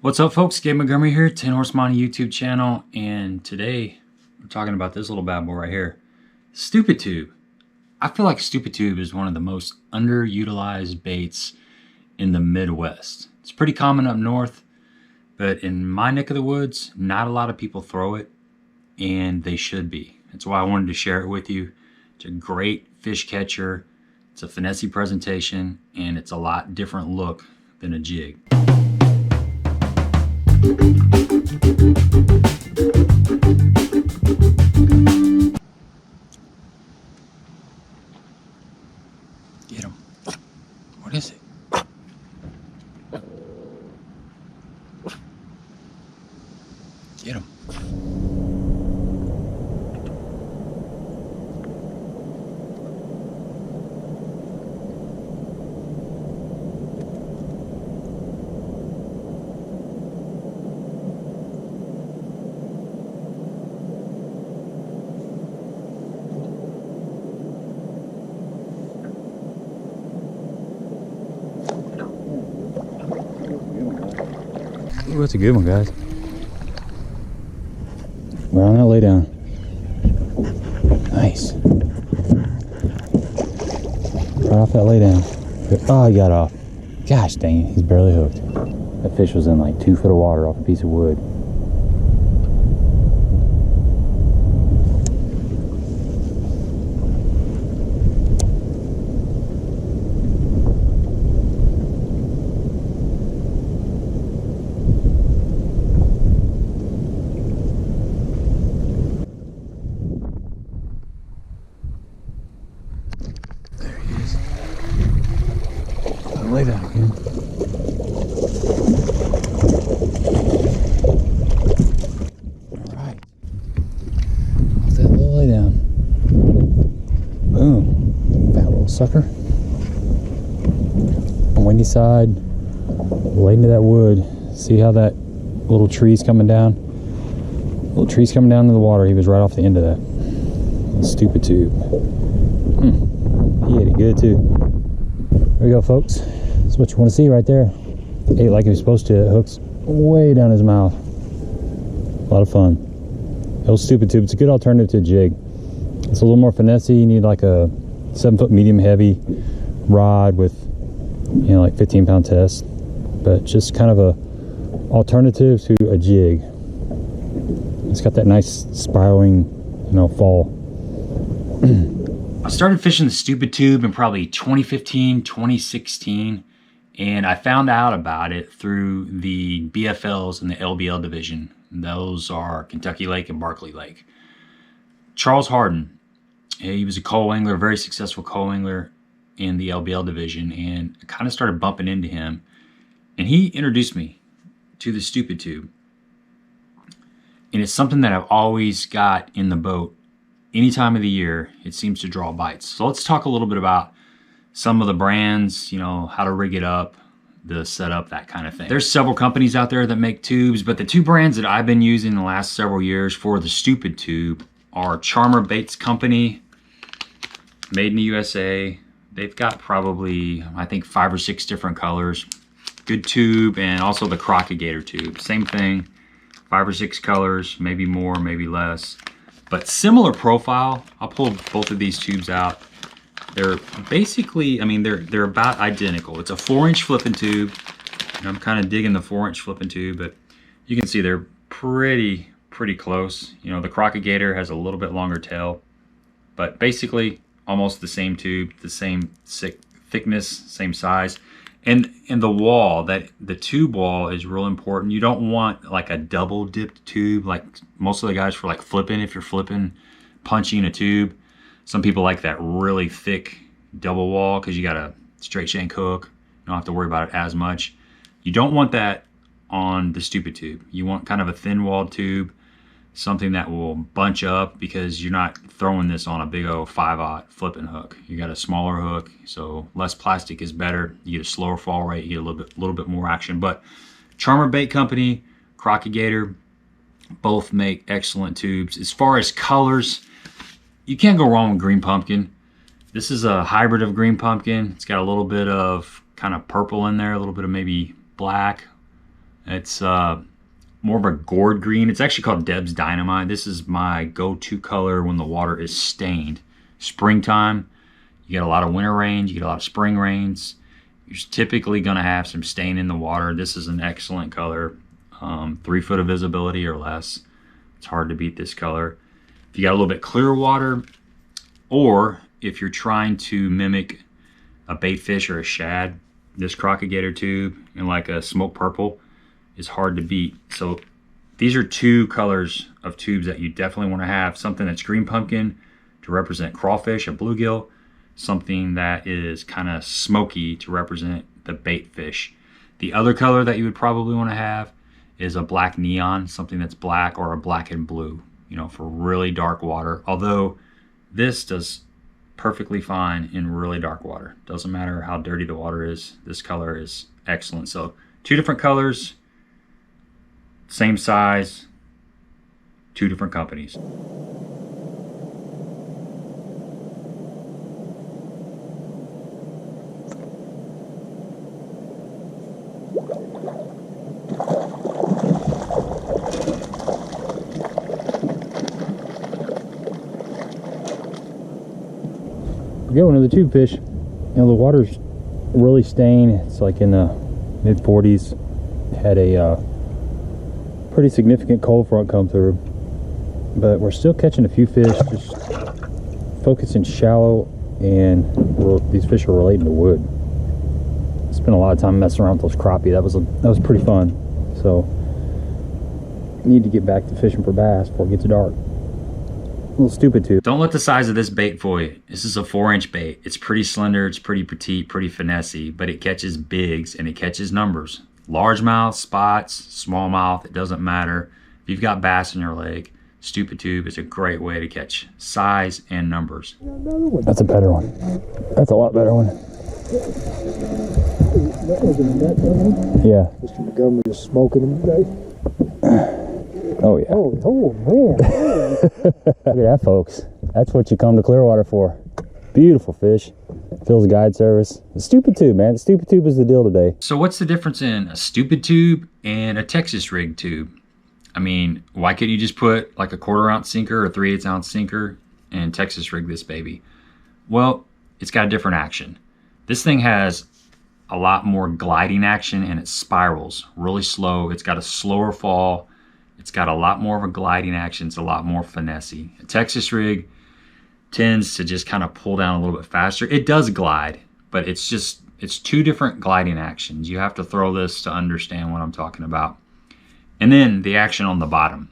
What's up, folks? Gabe Montgomery here, 10 Horse Money YouTube channel, and today we're talking about this little bad boy right here, Stupid Tube. I feel like Stupid Tube is one of the most underutilized baits in the Midwest. It's pretty common up north, but in my neck of the woods, not a lot of people throw it, and they should be. That's why I wanted to share it with you. It's a great fish catcher, it's a finessey presentation, and it's a lot different look than a jig. Get him. What is it? Get him. Ooh, that's a good one, guys. We're on that lay down. Nice. Right off that lay down. Oh, he got off. Gosh dang it, he's barely hooked. That fish was in like 2 foot of water off a piece of wood. Lay down again. Alright. Off that little lay down. Boom. Fat little sucker. On windy side. Lay into that wood. See how that little tree's coming down? Little tree's coming down to the water. He was right off the end of that. Little Stupid Tube. He ate it good too. There we go, folks. That's what you want to see right there. Ate like he was supposed to. It hooks way down his mouth. A lot of fun. Little Stupid Tube. It's a good alternative to a jig. It's a little more finessey. You need like a 7-foot medium heavy rod with, you know, like 15-pound test. But just kind of a alternative to a jig. It's got that nice spiraling, you know, fall. I started fishing the Stupid Tube in probably 2015, 2016. And I found out about it through the BFLs and the LBL division. Those are Kentucky Lake and Barkley Lake. Charles Harden, he was a coal angler, very successful coal angler in the LBL division, and I kind of started bumping into him. And he introduced me to the Stupid Tube. And it's something that I've always got in the boat. Any time of the year, it seems to draw bites. So let's talk a little bit about some of the brands, you know, how to rig it up, the setup, that kind of thing. There's several companies out there that make tubes, but the two brands that I've been using the last several years for the Stupid Tube are Charmer Baits Company, made in the USA. They've got probably, I think, 5 or 6 different colors. Good tube, and also the Crocagator tube. Same thing, 5 or 6 colors, maybe more, maybe less. But similar profile. I'll pull both of these tubes out. They're basically, I mean, they're about identical. It's a 4-inch flipping tube. And I'm kind of digging the 4-inch flipping tube, but you can see they're pretty close. You know, the Crocagator has a little bit longer tail, but basically almost the same tube, the same thickness, same size. And the wall, the tube wall is real important. You don't want like a double dipped tube like most of the guys for like flipping. If you're flipping, punching a tube, some people like that really thick double wall because you got a straight shank hook. You don't have to worry about it as much. You don't want that on the Stupid Tube. You want kind of a thin walled tube, something that will bunch up because you're not throwing this on a big old 5/0 flipping hook. You got a smaller hook, so less plastic is better. You get a slower fall rate, you get a little bit more action. But Charmer Bait Company, Crocagator, both make excellent tubes. As far as colors, you can't go wrong with green pumpkin. This is a hybrid of green pumpkin. It's got a little bit of kind of purple in there, a little bit of maybe black, It's more of a gourd green. It's actually called Deb's Dynamite. This is my go-to color when the water is stained. Springtime, you get a lot of winter rains, you get a lot of spring rains. You're typically going to have some stain in the water. This is an excellent color. 3 foot of visibility or less. It's hard to beat this color. If you got a little bit clearer water, or if you're trying to mimic a bait fish or a shad, this crocodile tube in like a smoke purple is hard to beat. So these are 2 colors of tubes that you definitely want to have. Something that's green pumpkin to represent crawfish, a bluegill. Something that is kind of smoky to represent the bait fish. The other color that you would probably want to have is a black neon, something that's black, or a black and blue, you know, for really dark water. Although this does perfectly fine in really dark water. Doesn't matter how dirty the water is, this color is excellent. So 2 different colors, same size, 2 different companies. Get one of the tube fish. You know, the water's really stained. It's like in the mid 40s. Had a pretty significant cold front come through, but we're still catching a few fish, just focusing shallow, and these fish are relating to wood. Spent a lot of time messing around with those crappie. That was pretty fun. So need to get back to fishing for bass before it gets dark. A little stupid too. Don't let the size of this bait fool you. This is a 4-inch bait. It's pretty slender, it's pretty petite, pretty finessey, but it catches bigs and it catches numbers. Largemouth, spots, smallmouth, it doesn't matter. If you've got bass in your lake, stupid tube is a great way to catch size and numbers. That's a better one. That's a lot better one. Yeah. Mr. Montgomery is smoking them today. Oh yeah. Oh man. Look at that, folks. That's what you come to Clearwater for. Beautiful fish. Phil's guide service. The stupid tube, man. The stupid tube is the deal today. So what's the difference in a stupid tube and a Texas rig tube? I mean, why couldn't you just put like a 1/4 ounce sinker or 3/8 ounce sinker and Texas rig this baby? Well, it's got a different action. This thing has a lot more gliding action and it spirals really slow. It's got a slower fall. It's got a lot more of a gliding action. It's a lot more finessey. A Texas rig tends to just kind of pull down a little bit faster. It does glide, but it's 2 different gliding actions. You have to throw this to understand what I'm talking about. And then the action on the bottom.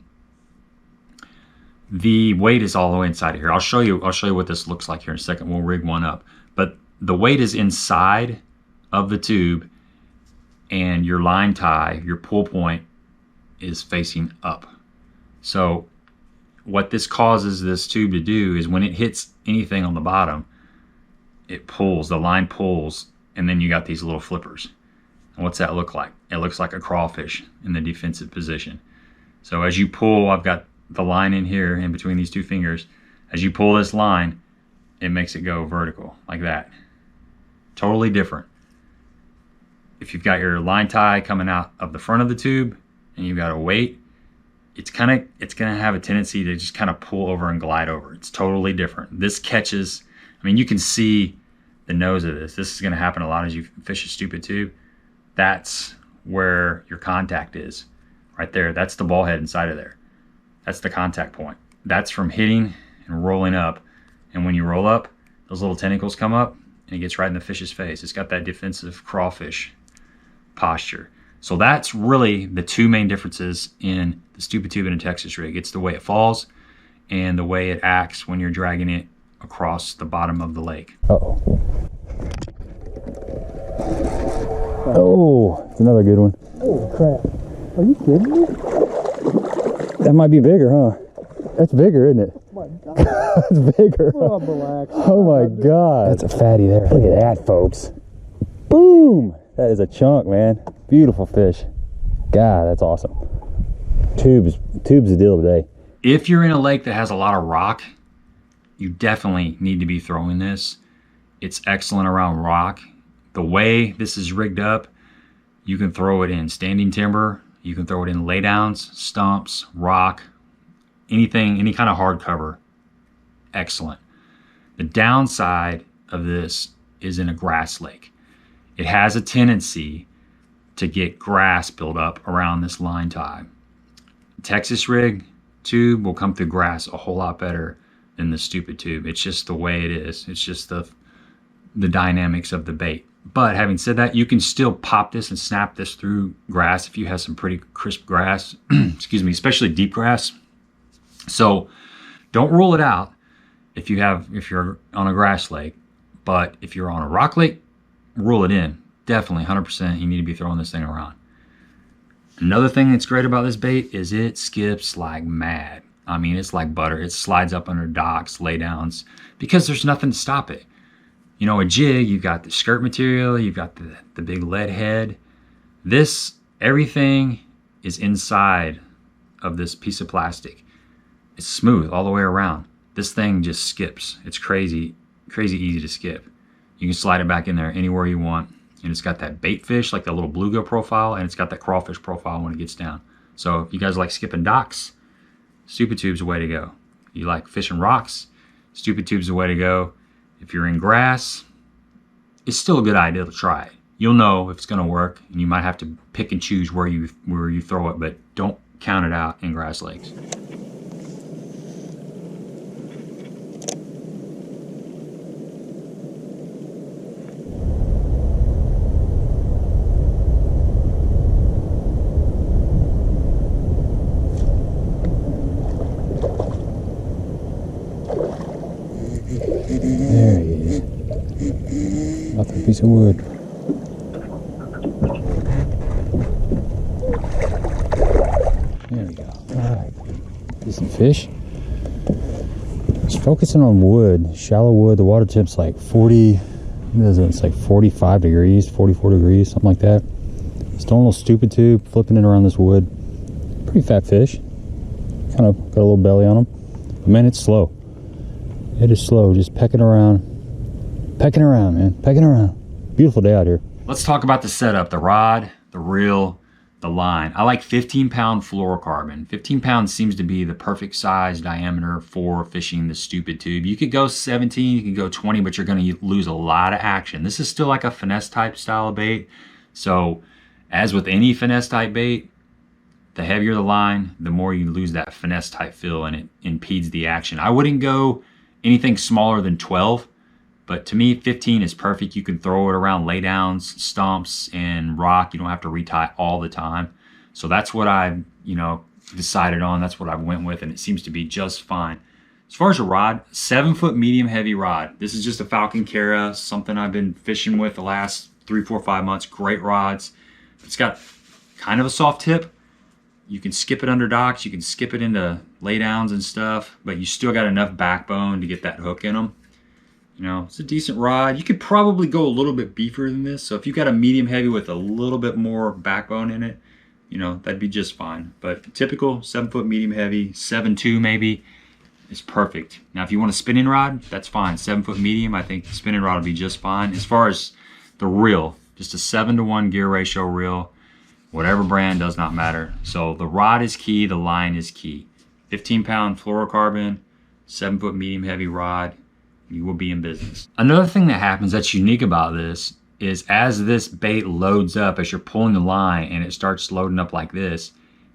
The weight is all the way inside of here. I'll show you what this looks like here in a second. We'll rig one up. But the weight is inside of the tube, and your line tie, your pull point, is facing up. So what this causes this tube to do is when it hits anything on the bottom, it pulls, the line pulls, and then you got these little flippers. And what's that look like? It looks like a crawfish in the defensive position. So as you pull, I've got the line in here in between these 2 fingers. As you pull this line, it makes it go vertical like that. Totally different. If you've got your line tie coming out of the front of the tube and you've got a weight, it's gonna have a tendency to just kind of pull over and glide over. It's totally different. This catches, I mean, you can see the nose of this. This is gonna happen a lot as you fish a stupid tube. That's where your contact is, right there. That's the ball head inside of there. That's the contact point. That's from hitting and rolling up. And when you roll up, those little tentacles come up and it gets right in the fish's face. It's got that defensive crawfish posture. So that's really the 2 main differences in the stupid tube and a Texas rig. It's the way it falls and the way it acts when you're dragging it across the bottom of the lake. Uh-oh. Oh, it's another good one. Oh crap. Are you kidding me? That might be bigger, huh? That's bigger, isn't it? Oh my God. That's bigger. Oh, I'm relaxed. Oh my God. That's a fatty there. Look at that, folks. Boom! That is a chunk, man. Beautiful fish. God, that's awesome. Tube's the deal today. If you're in a lake that has a lot of rock, you definitely need to be throwing this. It's excellent around rock. The way this is rigged up, You can throw it in standing timber. You can throw it in laydowns, stumps, rock, anything, any kind of hard cover. Excellent. The downside of this is in a grass lake. It has a tendency to get grass build up around this line tie. Texas rig tube will come through grass a whole lot better than the stupid tube. It's just the way it is. It's just the dynamics of the bait. But having said that, you can still pop this and snap this through grass if you have some pretty crisp grass, excuse me, especially deep grass. So don't rule it out if you're on a grass lake, but if you're on a rock lake, rule it in. Definitely 100% you need to be throwing this thing around. Another thing that's great about this bait is it skips like mad. I mean, it's like butter. It slides up under docks, laydowns, because there's nothing to stop it. You know, a jig, you've got the skirt material, you've got the big lead head. This, everything is inside of this piece of plastic. It's smooth all the way around. This thing just skips. It's crazy, crazy easy to skip. You can slide it back in there anywhere you want. And it's got that bait fish, like the little bluegill profile, and it's got that crawfish profile when it gets down. So if you guys like skipping docks, stupid tube's the way to go. You like fishing rocks, stupid tube's the way to go. If you're in grass, it's still a good idea to try it. You'll know if it's gonna work, and you might have to pick and choose where you throw it, but don't count it out in grass lakes. There he is. Off a piece of wood. There we go. Alright. Decent fish. Just focusing on wood, shallow wood. The water temp's like 40, what is it? It's like 45 degrees, 44 degrees, something like that. Just throwing a little stupid tube, flipping it around this wood. Pretty fat fish. Kind of got a little belly on him. But man, it's slow. It is slow, just pecking around, man, pecking around. Beautiful day out here. Let's talk about the setup, the rod, the reel, the line. I like 15-pound fluorocarbon. 15 pounds seems to be the perfect size diameter for fishing the stupid tube. You could go 17, you could go 20, but you're gonna lose a lot of action. This is still like a finesse type style of bait. So as with any finesse type bait, the heavier the line, the more you lose that finesse type feel and it impedes the action. I wouldn't go anything smaller than 12, but to me 15 is perfect. You can throw it around laydowns, stumps, and rock. You don't have to retie all the time. So that's what I decided on. That's what I went with, and it seems to be just fine. As far as a rod, 7-foot medium heavy rod. This is just a Falcon Cara, something I've been fishing with the last 3, 4, 5 months. Great rods. It's got kind of a soft tip. You can skip it under docks, you can skip it into laydowns and stuff, but you still got enough backbone to get that hook in them. You know, it's a decent rod. You could probably go a little bit beefier than this. So if you got a medium heavy with a little bit more backbone in it, you know, that'd be just fine. But typical 7-foot medium heavy, 7.2 maybe, is perfect. Now if you want a spinning rod, that's fine. 7-foot medium, I think the spinning rod will be just fine. As far as the reel, just a 7-to-1 gear ratio reel. Whatever brand, does not matter. So the rod is key, the line is key. 15-pound fluorocarbon, 7-foot medium heavy rod, you will be in business. Another thing that happens that's unique about this is as this bait loads up, as you're pulling the line and it starts loading up like this,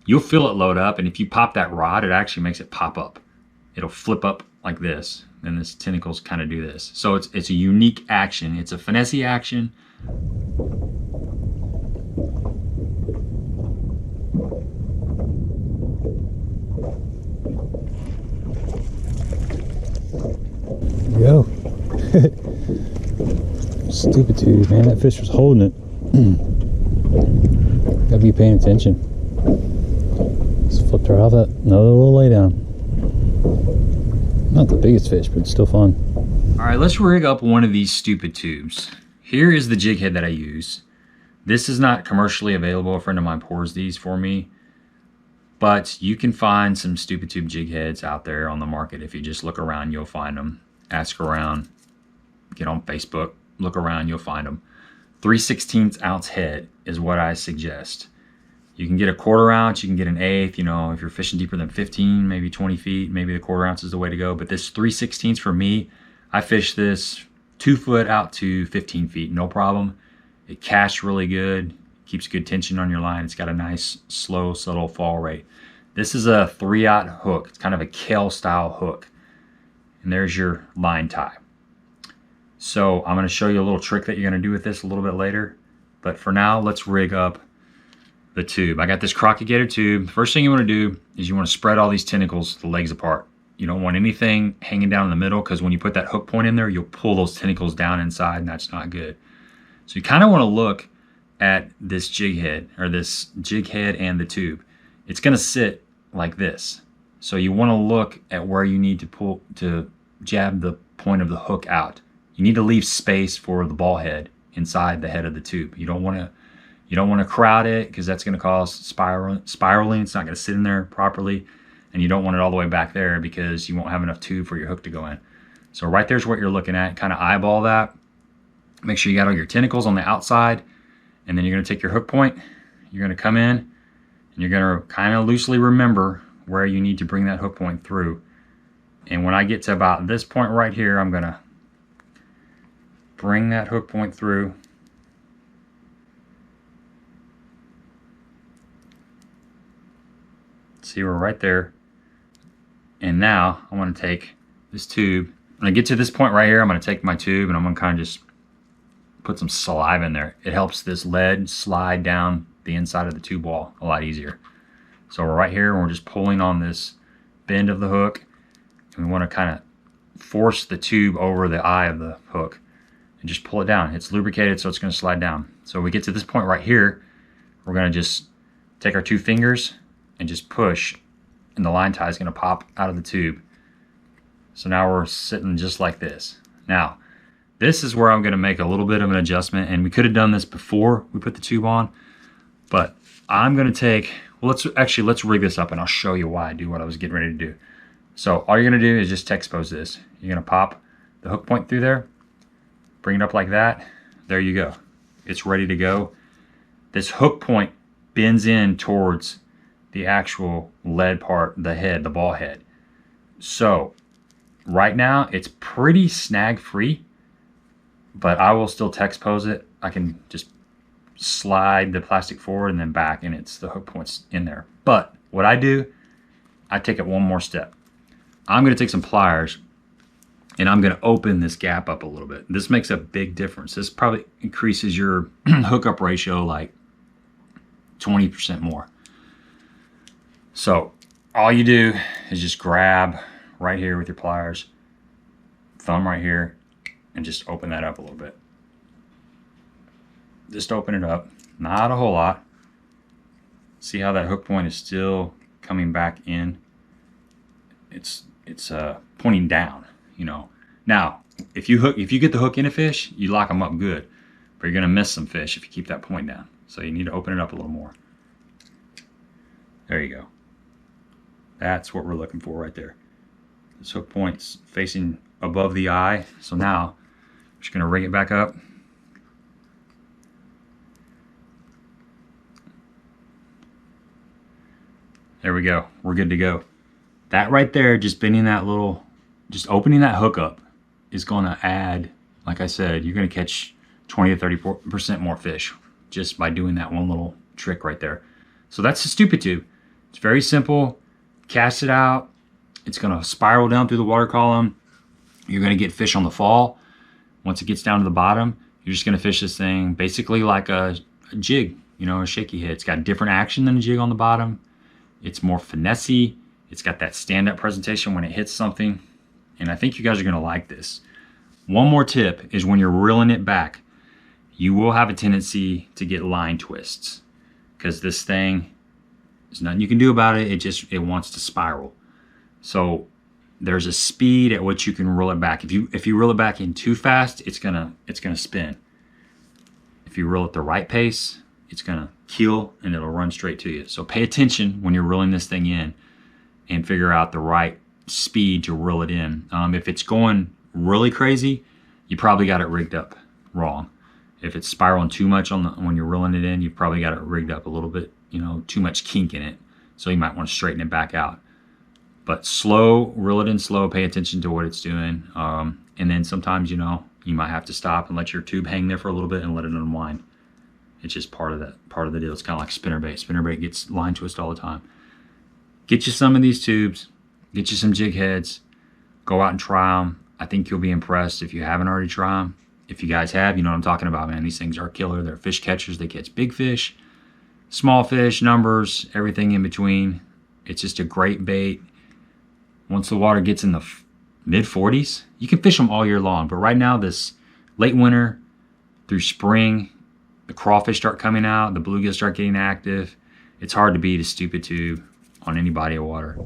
you'll feel it load up, and if you pop that rod, it actually makes it pop up. It'll flip up like this, and this tentacles kind of do this. So it's a unique action. It's a finesse action. Go. Stupid tube, man. That fish was holding it. Gotta be paying attention. Just flipped her off that. Another little lay down. Not the biggest fish, but it's still fun. All right, let's rig up one of these stupid tubes. Here is the jig head that I use. This is not commercially available. A friend of mine pours these for me. But you can find some stupid tube jig heads out there on the market. If you just look around, you'll find them. Ask around, get on Facebook, look around, you'll find them. 3/16 ounce head is what I suggest. You can get a 1/4 ounce, you can get an 1/8, you know, if you're fishing deeper than 15, maybe 20 feet, maybe the 1/4 ounce is the way to go. But this 3/16 for me, I fish this 2 foot out to 15 feet, no problem. It casts really good, keeps good tension on your line. It's got a nice, slow, subtle fall rate. This is a 3/0 hook. It's kind of a Kell style hook. And there's your line tie. So I'm going to show you a little trick that you're going to do with this a little bit later. But for now, let's rig up the tube. I got this Crockett Gator tube. First thing you want to do is you want to spread all these tentacles, the legs apart. You don't want anything hanging down in the middle, because when you put that hook point in there, you'll pull those tentacles down inside, and that's not good. So you kind of want to look at this jig head, or this jig head and the tube. It's going to sit like this. So you want to look at where you need to pull to jab the point of the hook out. You need to leave space for the ball head inside the head of the tube. You don't want to crowd it, because that's going to cause spiraling. It's not going to sit in there properly, and you don't want it all the way back there, because you won't have enough tube for your hook to go in. So right there's what you're looking at. Kind of eyeball that. Make sure you got all your tentacles on the outside, and then you're going to take your hook point. You're going to come in, and you're going to kind of loosely remember where you need to bring that hook point through. And when I get to about this point right here, I'm going to bring that hook point through. See, we're right there. And now I'm going to take this tube. When I get to this point right here, I'm going to take my tube and I'm going to kind of just put some saliva in there. It helps this lead slide down the inside of the tube wall a lot easier. So we're right here and we're just pulling on this bend of the hook. And we want to kind of force the tube over the eye of the hook and just pull it down. It's lubricated, so it's going to slide down. So we get to this point right here, we're going to just take our 2 fingers and just push, and the line tie is going to pop out of the tube. So now we're sitting just like this. Now, this is where I'm going to make a little bit of an adjustment, and we could have done this before we put the tube on, but I'm going to take, well, let's rig this up and I'll show you why I do what I was getting ready to do. So all you're going to do is just expose this. You're going to pop the hook point through there, bring it up like that. There you go. It's ready to go. This hook point bends in towards the actual lead part, the head, the ball head. So right now it's pretty snag free, but I will still Texpose it. I can just slide the plastic forward and then back, and it's the hook points in there. But what I do, I take it one more step. I'm going to take some pliers and I'm going to open this gap up a little bit. This makes a big difference. This probably increases your hookup ratio like 20% more. So all you do is just grab right here with your pliers, thumb right here, and just open that up a little bit. Just open it up, not a whole lot. See how that hook point is still coming back in? It's pointing down, you know. Now, if you get the hook in a fish, you lock them up good, but you're gonna miss some fish if you keep that point down. So you need to open it up a little more. There you go. That's what we're looking for right there. This hook point's facing above the eye. So now I'm just gonna rig it back up. There we go. We're good to go. That right there, just bending that little, just opening that hook up is going to add, like I said, you're going to catch 20 to 30% more fish just by doing that one little trick right there. So that's the stupid tube. It's very simple. Cast it out. It's going to spiral down through the water column. You're going to get fish on the fall. Once it gets down to the bottom, you're just going to fish this thing basically like a jig, you know, a shaky head. It's got different action than a jig on the bottom. It's more finessey. It's got that stand-up presentation when it hits something. And I think you guys are going to like this. One more tip is when you're reeling it back, you will have a tendency to get line twists, because this thing, there's nothing you can do about it. It wants to spiral. So there's a speed at which you can reel it back. If you reel it back in too fast, it's gonna spin. If you reel at the right pace, it's gonna keel and it'll run straight to you. So pay attention when you're reeling this thing in and figure out the right speed to reel it in. If it's going really crazy, you probably got it rigged up wrong. If it's spiraling too much when you're reeling it in, you've probably got it rigged up a little bit, you know, too much kink in it. So you might want to straighten it back out. But slow, reel it in slow, pay attention to what it's doing. And then sometimes, you know, you might have to stop and let your tube hang there for a little bit and let it unwind. It's just part of the deal. It's kind of like spinnerbait. Spinnerbait gets line twist all the time. Get you some of these tubes, get you some jig heads, go out and try them. I think you'll be impressed if you haven't already tried them. If you guys have, you know what I'm talking about, man. These things are killer. They're fish catchers. They catch big fish, small fish, numbers, everything in between. It's just a great bait. Once the water gets in the mid 40s, you can fish them all year long. But right now, this late winter through spring, the crawfish start coming out, the bluegills start getting active. It's hard to beat a stupid tube on any body of water.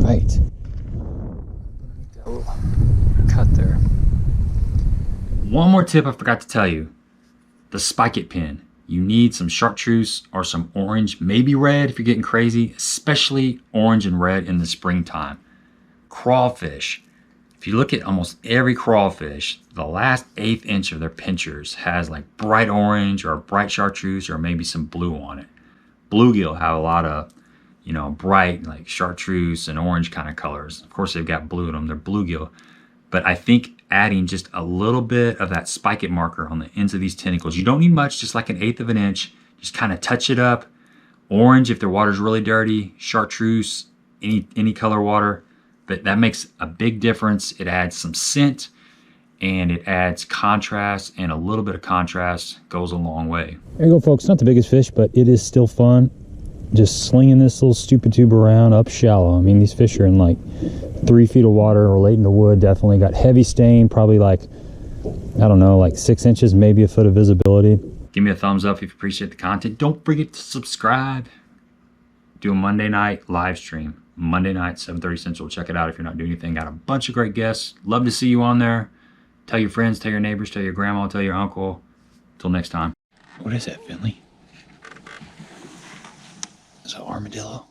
Right. Cut there. One more tip I forgot to tell you. The spike it pin. You need some chartreuse or some orange, maybe red if you're getting crazy, especially orange and red in the springtime. Crawfish. If you look at almost every crawfish, the last 1/8 inch of their pinchers has like bright orange or bright chartreuse or maybe some blue on it. Bluegill have a lot of, you know, bright like chartreuse and orange kind of colors. Of course, they've got blue in them. They're bluegill. But I think adding just a little bit of that spike it marker on the ends of these tentacles. You don't need much, just like 1/8 of an inch. Just kind of touch it up. Orange if their water's really dirty. Chartreuse, any color water. But that makes a big difference. It adds some scent and it adds contrast, and a little bit of contrast goes a long way. There you go, folks. Not the biggest fish, but it is still fun. Just slinging this little stupid tube around up shallow. I mean, these fish are in like 3 feet of water, relating to wood. Definitely got heavy stain, probably like, I don't know, like 6 inches, maybe a foot of visibility. Give me a thumbs up if you appreciate the content. Don't forget to subscribe. Do a Monday night live stream. Monday night, 7:30 Central. Check it out if you're not doing anything. Got a bunch of great guests. Love to see you on there. Tell your friends, tell your neighbors, tell your grandma, tell your uncle. Till next time. What is that, Finley? Is that armadillo?